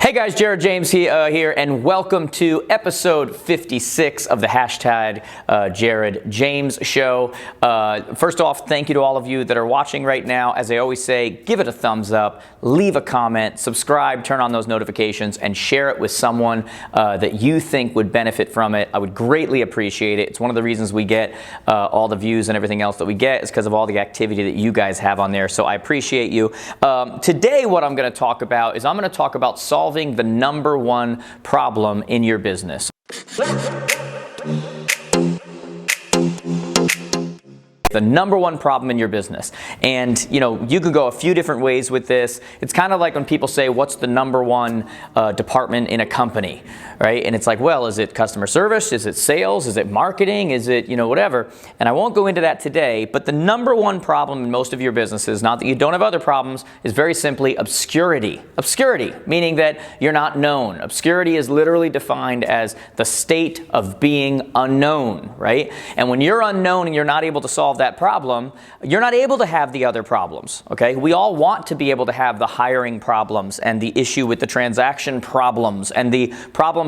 Hey guys, Jared James here, and welcome to episode 56 of the hashtag Jared James Show. First off, thank you to all of you that are watching right now. As I always say, give it a thumbs up, leave a comment, subscribe, turn on those notifications, and share it with someone that you think would benefit from it. I would greatly appreciate it. It's one of the reasons we get all the views and everything else that we get is because of all the activity that you guys have on there. So I appreciate you. Today, what I'm going to talk about is I'm going to talk about solving the number one problem in your business. The number one problem in your business. And you could go a few different ways with this. It's kind of like when people say, what's the number one department in a company, right? And it's like, well, is it customer service? Is it sales? Is it marketing? Is it, whatever? And I won't go into that today, but the number one problem in most of your businesses, not that you don't have other problems, is very simply obscurity. Obscurity, meaning that you're not known. Obscurity is literally defined as the state of being unknown, right? And when you're unknown and you're not able to solve that problem, you're not able to have the other problems, okay? We all want to be able to have the hiring problems and the issue with the transaction problems and the problem.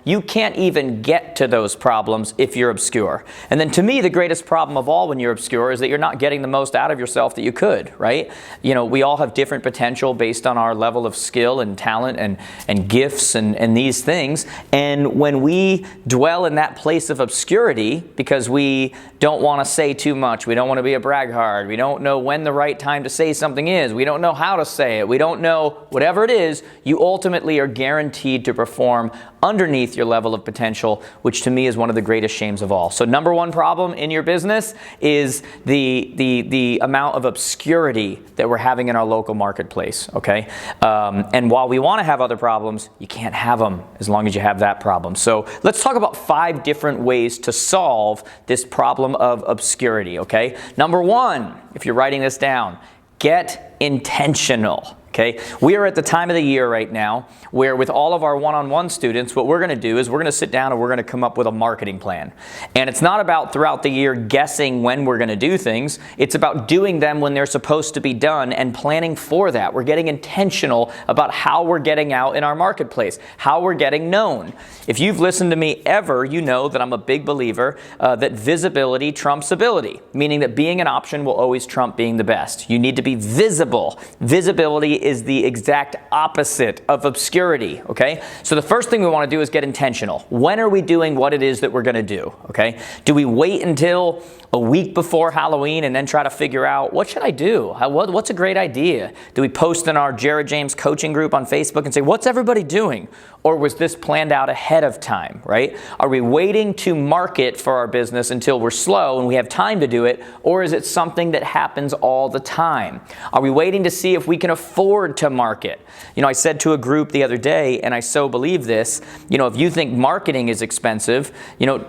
You can't even get to those problems if you're obscure. And then to me, the greatest problem of all when you're obscure is that you're not getting the most out of yourself that you could, right? We all have different potential based on our level of skill and talent and gifts and these things. And when we dwell in that place of obscurity because we don't want to say too much, we don't want to be a braggart, we don't know when the right time to say something is, we don't know how to say it, we don't know whatever it is, you ultimately are guaranteed to perform underneath your level of potential, which to me is one of the greatest shames of all. So number one problem in your business is the amount of obscurity that we're having in our local marketplace, okay? And while we want to have other problems, you can't have them as long as you have that problem. So let's talk about 5 different ways to solve this problem of obscurity, okay? Number one, if you're writing this down, get intentional. Okay, we are at the time of the year right now where with all of our one-on-one students, what we're going to do is we're going to sit down and we're going to come up with a marketing plan. And it's not about throughout the year guessing when we're going to do things. It's about doing them when they're supposed to be done and planning for that. We're getting intentional about how we're getting out in our marketplace, how we're getting known. If you've listened to me ever, you know that I'm a big believer that visibility trumps ability, meaning that being an option will always trump being the best. You need to be visible. Visibility is the exact opposite of obscurity, okay? So the first thing we want to do is get intentional. When are we doing what it is that we're going to do, okay? Do we wait until a week before Halloween and then try to figure out, what should I do? What's a great idea? Do we post in our Jared James coaching group on Facebook and say, what's everybody doing? Or was this planned out ahead of time, right? Are we waiting to market for our business until we're slow and we have time to do it? Or is it something that happens all the time? Are we waiting to see if we can afford to market? I said to a group the other day, and I so believe this, if you think marketing is expensive,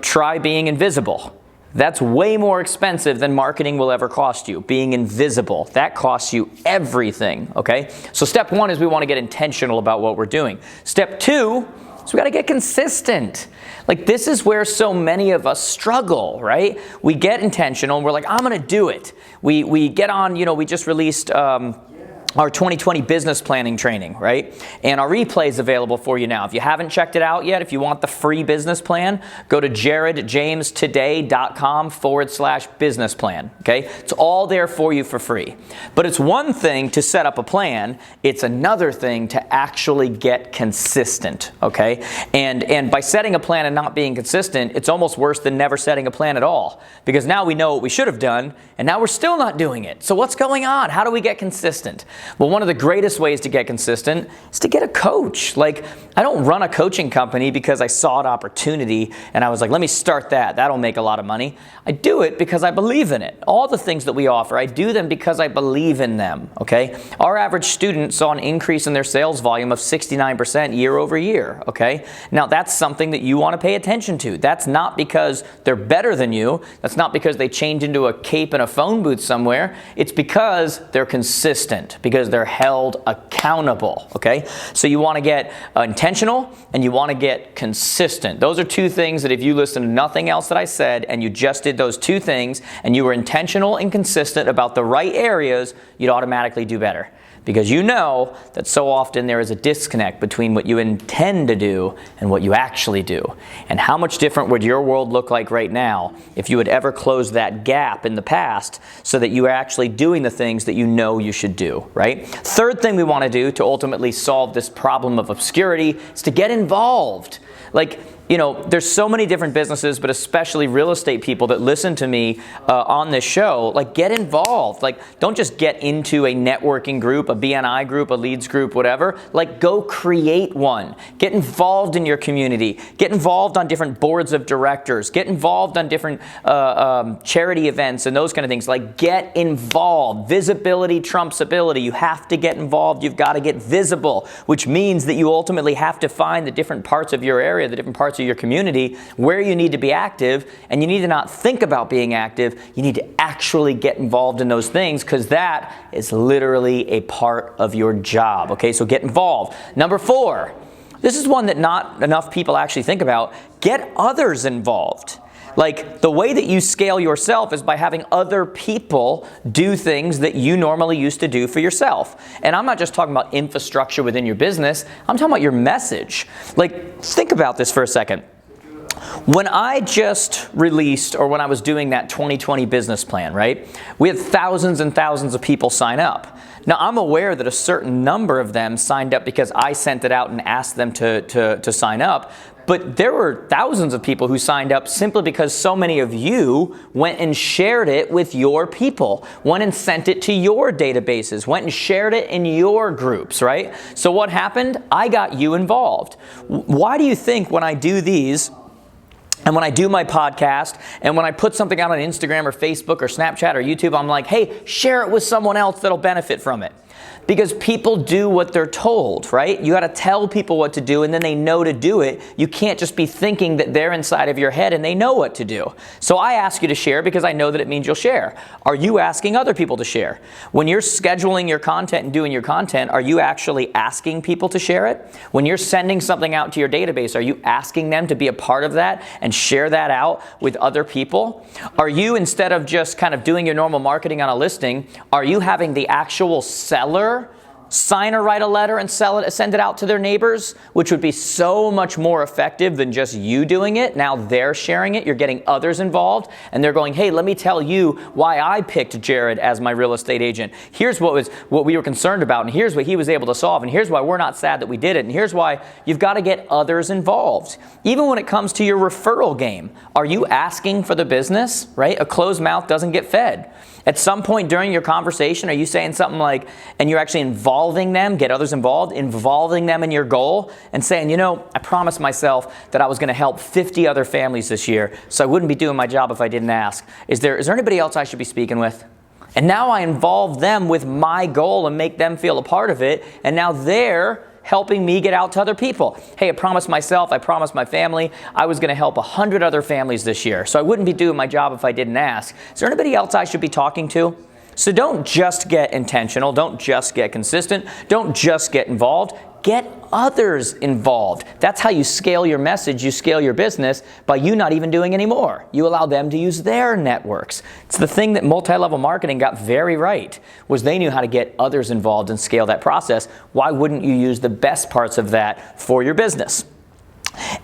try being invisible. That's way more expensive than marketing will ever cost you. Being invisible, that costs you everything, okay? So step 1 is we want to get intentional about what we're doing. Step 2 is we got to get consistent. Like, this is where so many of us struggle, right? We get intentional and we're like, I'm going to do it. We get on, we just released our 2020 business planning training, right? And our replay is available for you now. If you haven't checked it out yet, if you want the free business plan, go to jaredjamestoday.com/business plan, okay? It's all there for you for free. But it's one thing to set up a plan. It's another thing to actually get consistent, okay? And by setting a plan and not being consistent, it's almost worse than never setting a plan at all. Because now we know what we should have done, and now we're still not doing it. So what's going on? How do we get consistent? Well, one of the greatest ways to get consistent is to get a coach. Like, I don't run a coaching company because I saw an opportunity and I was like, let me start that. That'll make a lot of money. I do it because I believe in it. All the things that we offer, I do them because I believe in them, okay? Our average student saw an increase in their sales volume of 69% year over year, okay? Now, that's something that you want to pay attention to. That's not because they're better than you. That's not because they change into a cape in a phone booth somewhere. It's because they're consistent, because they're held accountable, okay? So you want to get intentional and you want to get consistent. Those are 2 things that if you listen to nothing else that I said and you just did those 2 things and you were intentional and consistent about the right areas, you'd automatically do better. because you know that so often there is a disconnect between what you intend to do and what you actually do. And how much different would your world look like right now if you had ever closed that gap in the past so that you are actually doing the things that you know you should do, right? Third thing we want to do to ultimately solve this problem of obscurity is to get involved. Like, you know, there's so many different businesses, but especially real estate people that listen to me on this show. Like, get involved. Like, don't just get into a networking group, a BNI group, a leads group, whatever. Like, go create one. Get involved in your community. Get involved on different boards of directors. Get involved on different charity events and those kind of things. Like, get involved. Visibility trumps ability. You have to get involved. You've got to get visible, which means that you ultimately have to find the different parts of your area, the different parts of your community where you need to be active, and you need to not think about being active. You need to actually get involved in those things, because that is literally a part of your job. Okay, so get involved. Number 4, this is one that not enough people actually think about. Get others involved. Like, the way that you scale yourself is by having other people do things that you normally used to do for yourself. And I'm not just talking about infrastructure within your business. I'm talking about your message. Like, think about this for a second. When I just released, or when I was doing that 2020 business plan, right, we had thousands and thousands of people sign up. Now, I'm aware that a certain number of them signed up because I sent it out and asked them to sign up. But there were thousands of people who signed up simply because so many of you went and shared it with your people, went and sent it to your databases, went and shared it in your groups, right? So what happened? I got you involved. Why do you think when I do these, and when I do my podcast, and when I put something out on Instagram or Facebook or Snapchat or YouTube, I'm like, hey, share it with someone else that'll benefit from it? Because people do what they're told, right? You got to tell people what to do, and then they know to do it. You can't just be thinking that they're inside of your head and they know what to do. So I ask you to share because I know that it means you'll share. Are you asking other people to share? When you're scheduling your content and doing your content, are you actually asking people to share it? When you're sending something out to your database, are you asking them to be a part of that and share that out with other people? Are you, instead of just kind of doing your normal marketing on a listing, are you having the actual seller sign or write a letter and send it out to their neighbors, which would be so much more effective than just you doing it? Now they're sharing it, you're getting others involved, and they're going, hey, let me tell you why I picked Jared as my real estate agent. Here's what we were concerned about, and here's what he was able to solve, and here's why we're not sad that we did it, and here's why. You've got to get others involved. Even when it comes to your referral game, are you asking for the business, right? A closed mouth doesn't get fed. At some point during your conversation, are you saying something like, and you're actually involving them, get others involved, involving them in your goal, and saying, you know, I promised myself that I was going to help 50 other families this year, so I wouldn't be doing my job if I didn't ask. Is there anybody else I should be speaking with? And now I involve them with my goal and make them feel a part of it, and now they're helping me get out to other people. Hey, I promised myself, I promised my family, I was going to help 100 other families this year, so I wouldn't be doing my job if I didn't ask. Is there anybody else I should be talking to? So don't just get intentional, don't just get consistent, don't just get involved, get others involved. That's how you scale your message, you scale your business by you not even doing any more. You allow them to use their networks. It's the thing that multi-level marketing got very right, was they knew how to get others involved and scale that process. Why wouldn't you use the best parts of that for your business?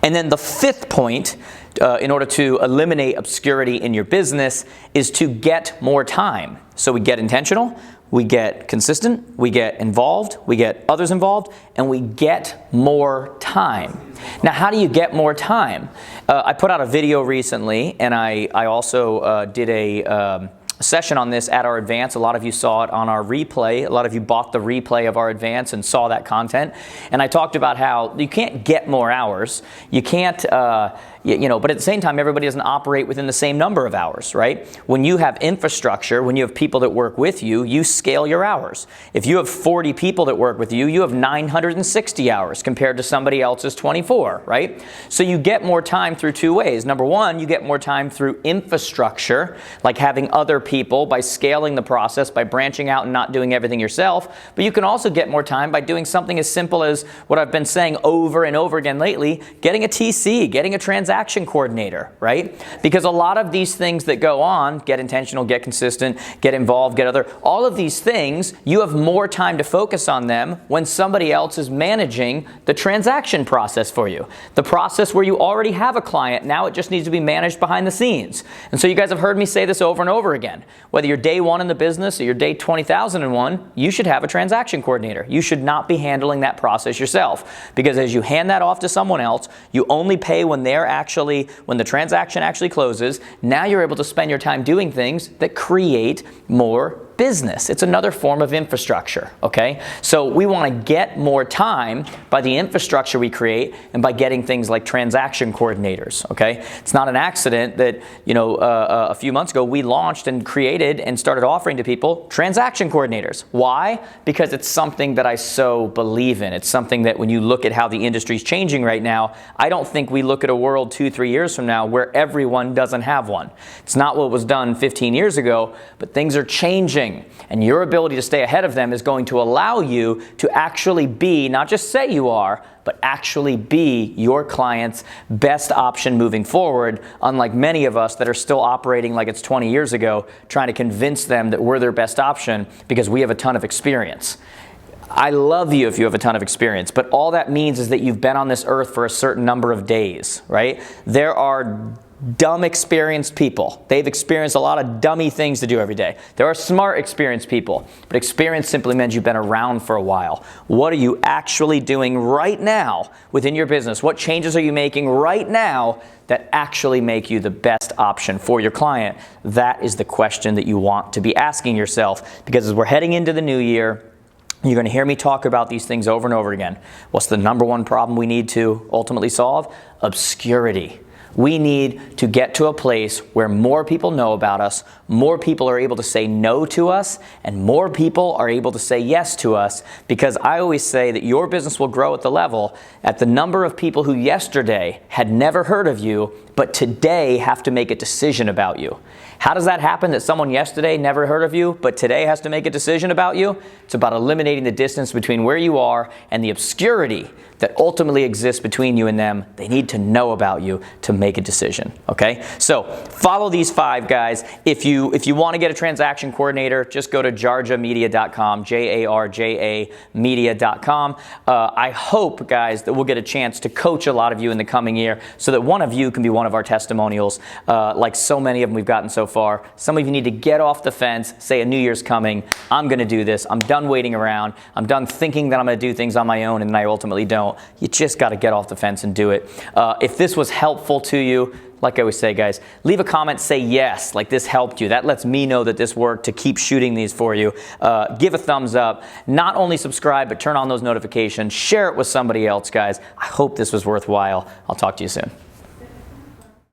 And then the 5th point, in order to eliminate obscurity in your business, is to get more time. So we get intentional, we get consistent, we get involved, we get others involved, and we get more time. Now, how do you get more time? I put out a video recently, and I also did a session on this at our advance. A lot of you saw it on our replay. A lot of you bought the replay of our advance and saw that content. And I talked about how you can't get more hours. You can't, but at the same time, everybody doesn't operate within the same number of hours, right? When you have infrastructure, when you have people that work with you, you scale your hours. If you have 40 people that work with you, you have 960 hours compared to somebody else's 24, right? So you get more time through 2 ways. Number 1, you get more time through infrastructure, like having other people, by scaling the process, by branching out and not doing everything yourself. But you can also get more time by doing something as simple as what I've been saying over and over again lately, getting a TC, getting a transaction transaction coordinator, right? Because a lot of these things that go on, get intentional, get consistent, get involved, get other, all of these things, you have more time to focus on them when somebody else is managing the transaction process for you. The process where you already have a client, now it just needs to be managed behind the scenes. And so you guys have heard me say this over and over again. Whether you're day one in the business or you're day 20,001, you should have a transaction coordinator. You should not be handling that process yourself, because as you hand that off to someone else, you only pay when the transaction actually closes. Now you're able to spend your time doing things that create more business. It's another form of infrastructure, okay? So we want to get more time by the infrastructure we create and by getting things like transaction coordinators, okay? It's not an accident that, a few months ago we launched and created and started offering to people transaction coordinators. Why? Because it's something that I so believe in. It's something that when you look at how the industry's changing right now, I don't think we look at a world 2-3 years from now where everyone doesn't have one. It's not what was done 15 years ago, but things are changing. And your ability to stay ahead of them is going to allow you to actually be, not just say you are, but actually be your client's best option moving forward, unlike many of us that are still operating like it's 20 years ago, trying to convince them that we're their best option because we have a ton of experience. I love you if you have a ton of experience, but all that means is that you've been on this earth for a certain number of days, right? There are dumb experienced people. They've experienced a lot of dummy things to do every day. There are smart experienced people, but experience simply means you've been around for a while. What are you actually doing right now within your business? What changes are you making right now that actually make you the best option for your client? That is the question that you want to be asking yourself, because as we're heading into the new year, you're going to hear me talk about these things over and over again. What's the number one problem we need to ultimately solve? Obscurity. We need to get to a place where more people know about us, more people are able to say no to us, and more people are able to say yes to us, because I always say that your business will grow at the number of people who yesterday had never heard of you, but today have to make a decision about you. How does that happen, that someone yesterday never heard of you, but today has to make a decision about you? It's about eliminating the distance between where you are and the obscurity that ultimately exists between you and them. They need to know about you to make a decision, okay? So follow these 5 guys. If you want to get a transaction coordinator, just go to jarjamedia.com, Jarja media.com. I hope, guys, that we'll get a chance to coach a lot of you in the coming year so that one of you can be one of our testimonials, like so many of them we've gotten so far. Some of you need to get off the fence, say a new year's coming, I'm going to do this, I'm done waiting around, I'm done thinking that I'm going to do things on my own and then I ultimately don't. You just got to get off the fence and do it. If this was helpful to you, like I always say, guys, leave a comment, say yes, like this helped you. That lets me know that this worked to keep shooting these for you. Give a thumbs up. Not only subscribe, but turn on those notifications. Share it with somebody else, guys. I hope this was worthwhile. I'll talk to you soon.